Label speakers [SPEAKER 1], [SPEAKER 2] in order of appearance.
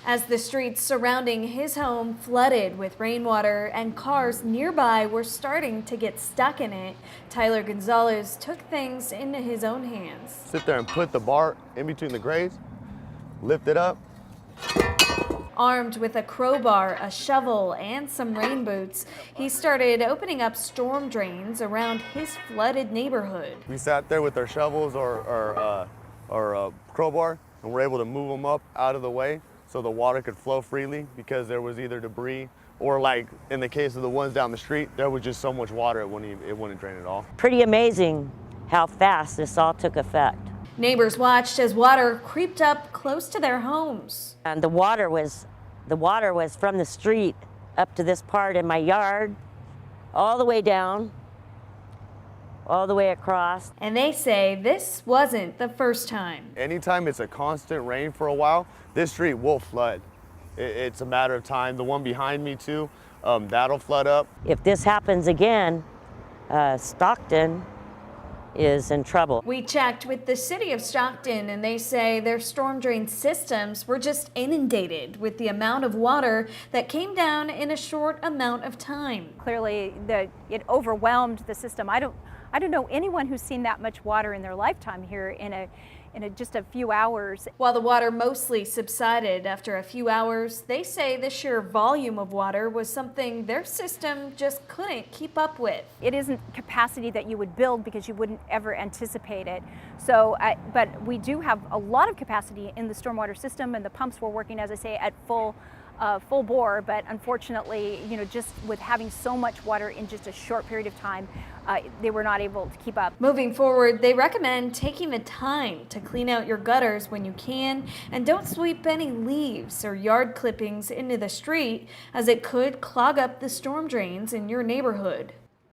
[SPEAKER 1] as the streets surrounding his home flooded with rainwater and cars nearby were starting to get stuck in it. Tyler Gonzalez took things into his own hands.
[SPEAKER 2] Sit there and put the bar in between the grades, lift it up.
[SPEAKER 1] Armed with a crowbar, a shovel, and some rain boots, he started opening up storm drains around his flooded neighborhood.
[SPEAKER 2] We sat there with our shovels or crowbar, and we're able to move them up out of the way so the water could flow freely, because there was either debris or, like in the case of the ones down the street, there was just so much water it wouldn't drain at all.
[SPEAKER 3] Pretty amazing how fast this all took effect.
[SPEAKER 1] Neighbors watched as water creeped up close to their homes.
[SPEAKER 3] And the water was from the street up to this part in my yard, all the way down, all the way across.
[SPEAKER 1] And they say this wasn't the first time.
[SPEAKER 2] Anytime it's a constant rain for a while, this street will flood. It's a matter of time. The one behind me too, that'll flood up.
[SPEAKER 3] If this happens again, Stockton is in trouble.
[SPEAKER 1] We checked with the city of Stockton, and they say their storm drain systems were just inundated with the amount of water that came down in a short amount of time.
[SPEAKER 4] Clearly, it overwhelmed the system. I don't know anyone who's seen that much water in their lifetime here in just a few hours.
[SPEAKER 1] While the water mostly subsided after a few hours, they say the sheer volume of water was something their system just couldn't keep up with.
[SPEAKER 4] It isn't capacity that you would build because you wouldn't ever anticipate it. So, but we do have a lot of capacity in the stormwater system, and the pumps were working, as I say, at full bore, but unfortunately, just with having so much water in just a short period of time, they were not able to keep up.
[SPEAKER 1] Moving forward, they recommend taking the time to clean out your gutters when you can, and don't sweep any leaves or yard clippings into the street, as it could clog up the storm drains in your neighborhood.